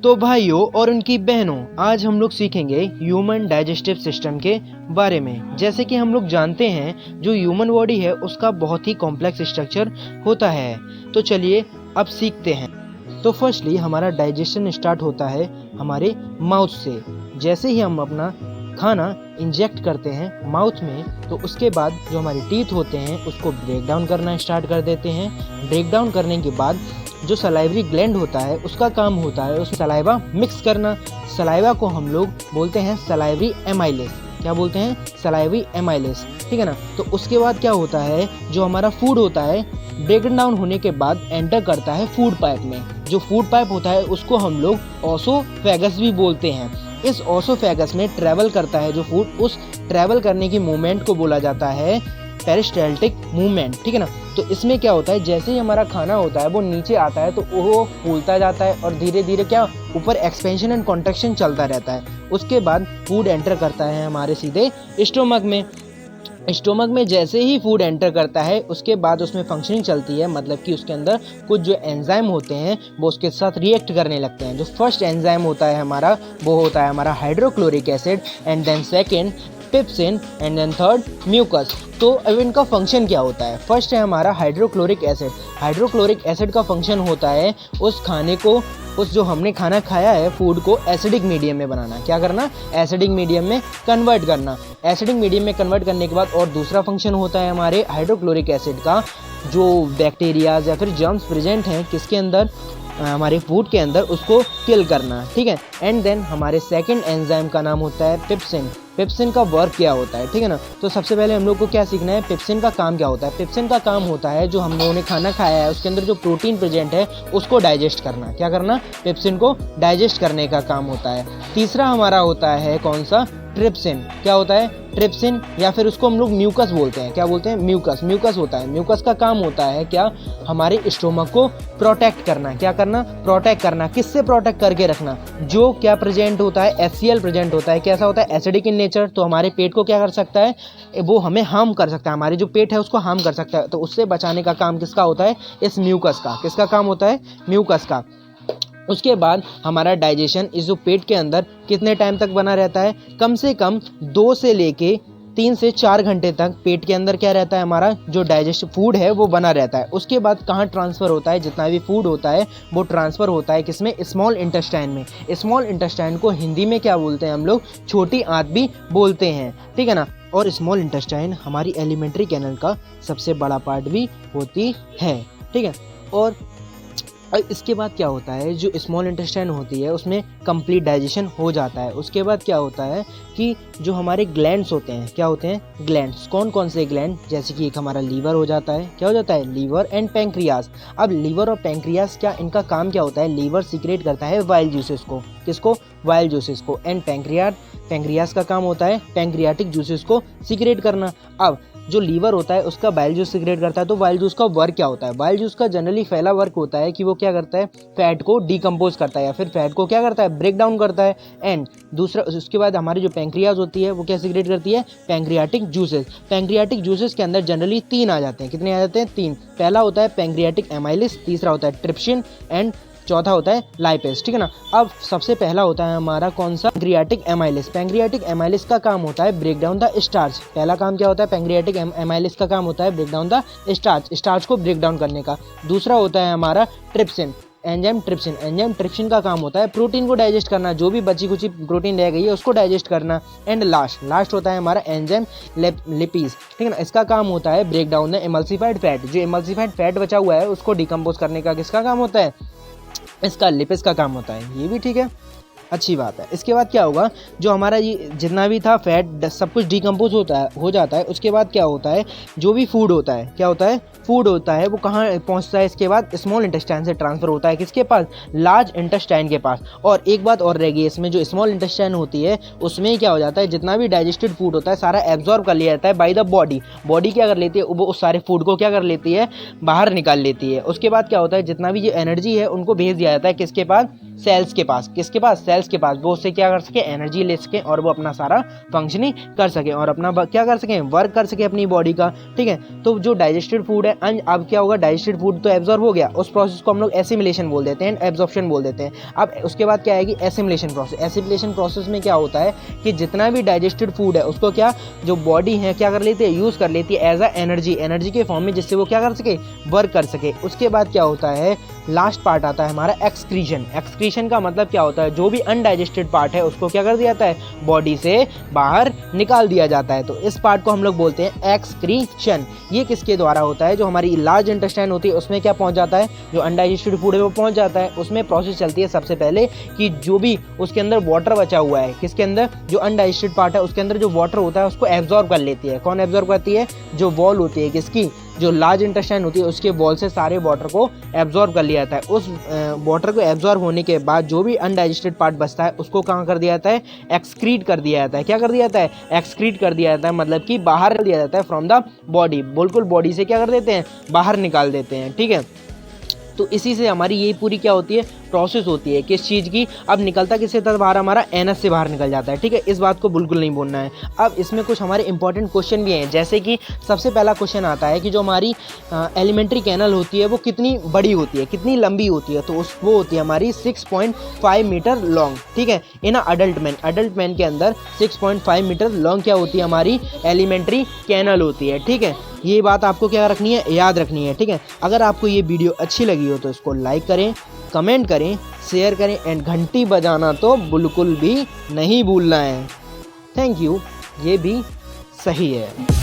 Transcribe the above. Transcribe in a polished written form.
तो भाइयों और उनकी बहनों, आज हम लोग सीखेंगे ह्यूमन डाइजेस्टिव सिस्टम के बारे में। जैसे कि हम लोग जानते हैं जो ह्यूमन बॉडी है उसका बहुत ही कॉम्प्लेक्स स्ट्रक्चर होता है। तो चलिए अब सीखते हैं। तो फर्स्टली हमारा डाइजेशन स्टार्ट होता है हमारे माउथ से। जैसे ही हम अपना खाना इंजेक्ट करते हैं माउथ में, तो उसके बाद जो हमारे टीथ होते हैं उसको ब्रेक डाउन करना स्टार्ट कर देते हैं। ब्रेक डाउन करने के बाद जो सलाइवरी ग्लैंड होता है उसका काम होता है उस सलाइवा मिक्स करना। सलाइवा को हम लोग बोलते हैं सलाइवरी एमाइलेस। क्या बोलते हैं? सलाइवरी एमाइलेस, ठीक है ना। तो उसके बाद क्या होता है, जो हमारा फूड होता है ब्रेक डाउन होने के बाद एंटर करता है फूड पाइप में। जो फूड पाइप होता है उसको हम लोग ओसोफेगस भी बोलते हैं। इस ओसोफेगस में ट्रैवल करता है जो फूड, उस ट्रैवल करने की मूवमेंट को बोला जाता है पेरिस्टाल्टिक मूवमेंट, ठीक है ना। तो इसमें क्या होता है, जैसे ही हमारा खाना होता है वो नीचे आता है तो वो फूलता जाता है और धीरे धीरे क्या ऊपर एक्सपेंशन एंड कॉन्ट्रैक्शन चलता रहता है। उसके बाद फूड एंटर करता है हमारे सीधे स्टोमक में। स्टोमक में जैसे ही फूड एंटर करता है उसके बाद उसमें फंक्शनिंग चलती है, मतलब कि उसके अंदर कुछ जो एंजाइम होते हैं वो उसके साथ रिएक्ट करने लगते हैं। जो फर्स्ट एंजाइम होता है हमारा वो होता है हमारा hydrochloric acid, and then second pepsin, and then third mucus. तो अब इनका फंक्शन क्या होता है? फर्स्ट है हमारा हाइड्रोक्लोरिक एसिड। हाइड्रोक्लोरिक एसिड का फंक्शन होता है उस खाने को, उस जो हमने खाना खाया है फूड को एसिडिक मीडियम में बनाना। क्या करना? एसिडिक मीडियम में कन्वर्ट करना। एसिडिक मीडियम में कन्वर्ट करने के बाद और दूसरा फंक्शन होता है हमारे हाइड्रोक्लोरिक एसिड का, जो बैक्टीरियाज या फिर जर्म्स प्रेजेंट हैं किसके अंदर, हमारे फूड के अंदर, उसको किल करना, ठीक है। एंड देन हमारे सेकंड एंजाइम का नाम होता है पिप्सिन। पिप्सिन का वर्क क्या होता है, ठीक है ना। तो सबसे पहले हम लोग को क्या सीखना है, पिप्सिन का काम क्या होता है। पिप्सिन का काम होता है जो हम लोगों ने खाना खाया है उसके अंदर जो प्रोटीन प्रेजेंट है उसको डाइजेस्ट करना। क्या करना? पिप्सिन को डाइजेस्ट करने का काम होता है। तीसरा हमारा होता है कौन सा? ट्रिप्सिन। क्या होता है? ट्रिप्सिन, या फिर उसको हम लोग म्यूकस बोलते हैं। क्या बोलते हैं? म्यूकस। म्यूकस होता है, म्यूकस का काम होता है क्या, हमारे स्टोमक को प्रोटेक्ट करना। क्या करना? प्रोटेक्ट करना। किससे प्रोटेक्ट करके रखना? जो क्या प्रेजेंट होता है, HCl प्रेजेंट होता है। कैसा होता है? Acidic in nature. तो हमारे पेट को क्या कर सकता है, वो हमें हार्म कर सकता है, हमारे जो पेट है उसको हार्म कर सकता है। तो उससे बचाने का काम किसका होता है? इस म्यूकस का। किसका काम होता है? म्यूकस का। उसके बाद हमारा डाइजेशन इस जो पेट के अंदर कितने टाइम तक बना रहता है? कम से कम 2 से लेके 3 से 4 घंटे तक पेट के अंदर क्या रहता है, हमारा जो डाइजेस्ट फूड है वो बना रहता है। उसके बाद कहाँ ट्रांसफ़र होता है? जितना भी फूड होता है वो ट्रांसफ़र होता है किसमें? स्मॉल इंटेस्टाइन में। स्मॉल इंटेस्टाइन को हिंदी में क्या बोलते हैं हम लोग? छोटी आंत भी बोलते हैं, ठीक है ना। और स्मॉल इंटेस्टाइन हमारी एलिमेंट्री कैनल का सबसे बड़ा पार्ट भी होती है, ठीक है। और इसके बाद क्या होता है, जो स्मॉल इंटेस्टाइन होती है उसमें कंप्लीट डाइजेशन हो जाता है। उसके बाद क्या होता है कि जो हमारे ग्लैंड्स होते हैं, क्या होते हैं? ग्लैंड्स। कौन कौन से ग्लैंड? जैसे कि एक हमारा लीवर हो जाता है। क्या हो जाता है? Liver and pancreas. अब लीवर और पैंक्रियाज क्या, इनका काम क्या होता है? लीवर सीक्रेट करता है वाइल जूसेस को। किसको? वाइल जूसेस को। एंड पैंक्रियाज का काम होता है पैंक्रियाटिक जूसेस को सीक्रेट करना। अब जो लीवर होता है उसका बाइल जूस सीक्रेट करता है। तो बाइल जूस का वर्क क्या होता है? बाइल जूस का जनरली पहला वर्क होता है कि वो क्या करता है, फैट को डिकम्पोज करता है या फिर फैट को क्या करता है, ब्रेक डाउन करता है। एंड दूसरा, उसके बाद हमारी जो पैंक्रियाज होती है वो क्या सीक्रेट करती है, पैंक्रियाटिक जूसेस। पैंक्रियाटिक जूसेस के अंदर जनरली 3 आ जाते हैं। कितने आ जाते हैं? 3। पहला होता है पैंक्रियाटिक एमाइलिस, तीसरा होता है ट्रिप्सिन, एंड चौथा होता है लाइपेस, ठीक है ना। अब सबसे पहला होता है हमारा कौन सा, पैंक्रियाटिक एमाइलिस। पैंक्रियाटिक एमाइलिस का काम होता है ब्रेक डाउन द स्टार्च। पहला काम क्या होता है, पैंक्रियाटिक एमाइलिस का काम होता है ब्रेक डाउन द स्टार्च को ब्रेक डाउन करने का। दूसरा होता है हमारा trypsin, enzyme trypsin. Enzyme trypsin का काम होता है प्रोटीन को डाइजेस्ट करना, जो भी बची कुची प्रोटीन रह गई है उसको डाइजेस्ट करना। एंड लास्ट होता है हमारा एंजाइम लिपिज, ठीक है ना। इसका काम होता है ब्रेक डाउन द एमल्सिफाइड फैट। जो एमल्सिफाइड फैट बचा हुआ है उसको डिकम्पोज करने का किसका काम होता है, इसका लिपिस का काम होता है। ये भी ठीक है, अच्छी बात है। इसके बाद क्या होगा, जो हमारा ये जितना भी था फैट सब कुछ डिकम्पोज हो जाता है। उसके बाद क्या होता है, जो भी फूड होता है, क्या होता है, फूड होता है वो कहाँ पहुँचता है, इसके बाद स्मॉल इंटेस्टाइन से ट्रांसफ़र होता है किसके पास, लार्ज इंटेस्टाइन के पास। और एक बात और रह गई इसमें, जो स्मॉल इंटेस्टाइन होती है उसमें क्या हो जाता है, जितना भी डाइजेस्टेड फूड होता है सारा एब्जॉर्ब कर लिया जाता है बाय द बॉडी। बॉडी क्या कर लेती है, वो उस सारे फूड को क्या कर लेती है, बाहर निकाल लेती है। उसके बाद क्या होता है, जितना भी ये एनर्जी है उनको भेज दिया जाता है किसके पास, सेल्स के पास। किसके पास? सेल्स के पास। वो उससे क्या कर सके? एनर्जी ले सके और वो अपना सारा फंक्शनिंग कर सके और अपना क्या कर सके? वर्क कर सके अपनी बॉडी का। ठीक है, तो जो डाइजेस्टेड फूड है, अब क्या होगा? डाइजेस्टेड फूड तो एब्जॉर्ब हो गया, उस प्रोसेस को हम लोग एसिमिलेशन बोल देते हैं, एब्जॉर्प्शन बोल देते हैं। अब उसके बाद क्या आएगी? Assimilation process. एसिमिलेशन प्रोसेस में क्या होता है कि जितना भी डाइजेस्टेड फूड है उसको क्या जो बॉडी है क्या कर लेती है? यूज कर लेती है एज अ एनर्जी के फॉर्म में, जिससे वो क्या कर सके? वर्क कर सके। उसके बाद क्या होता है? लास्ट पार्ट आता है हमारा एक्सक्रीशन। एक्सक्रीशन का मतलब क्या होता है? जो भी अनडाइजेस्टेड पार्ट है उसको क्या कर दिया जाता है? बॉडी से बाहर निकाल दिया जाता है। तो इस पार्ट को हम लोग बोलते हैं एक्सक्रीशन। ये किसके द्वारा होता है? जो हमारी लार्ज इंटेस्टाइन होती है उसमें क्या पहुंच जाता है? जो अनडाइजेस्टेड फूड है वो पहुंच जाता है। उसमें प्रोसेस चलती है सबसे पहले कि जो भी उसके अंदर वाटर बचा हुआ है, किसके अंदर? जो अनडाइजेस्टेड पार्ट है उसके अंदर जो वाटर होता है उसको एब्जॉर्ब कर लेती है। कौन एब्जॉर्ब करती है? जो वॉल होती है, किसकी? जो लार्ज इंटेस्टाइन होती है उसके वॉल से सारे वाटर को एब्जॉर्ब कर लिया जाता है। उस वाटर को एब्जॉर्ब होने के बाद जो भी अनडाइजेस्टेड पार्ट बचता है उसको कहाँ कर दिया जाता है? एक्सक्रीट कर दिया जाता है। क्या कर दिया जाता है? एक्सक्रीट कर दिया जाता है, मतलब कि बाहर कर दिया जाता है फ्रॉम द बॉडी। बिल्कुल बॉडी से क्या कर देते हैं? बाहर निकाल देते हैं। ठीक है, तो इसी से हमारी यही पूरी क्या होती है? प्रोसेस होती है। किस चीज़ की? अब निकलता किससे तक बाहर? हमारा एनस से बाहर निकल जाता है। ठीक है, इस बात को बिल्कुल नहीं बोलना है। अब इसमें कुछ हमारे इंपॉर्टेंट क्वेश्चन भी हैं, जैसे कि सबसे पहला क्वेश्चन आता है कि जो हमारी एलिमेंट्री कैनल होती है वो कितनी बड़ी होती है, कितनी लंबी होती है? तो वो होती है हमारी 6.5 मीटर लॉन्ग। ठीक है, इन अडल्ट मैन के अंदर 6.5 मीटर लॉन्ग क्या होती है? हमारी एलिमेंट्री कैनल होती है। ठीक है, ये बात आपको क्या रखनी है? याद रखनी है। ठीक है, अगर आपको ये वीडियो अच्छी लगी हो तो इसको लाइक करें, कमेंट करें, शेयर करें एंड घंटी बजाना तो बिल्कुल भी नहीं भूलना है। थैंक यू, ये भी सही है।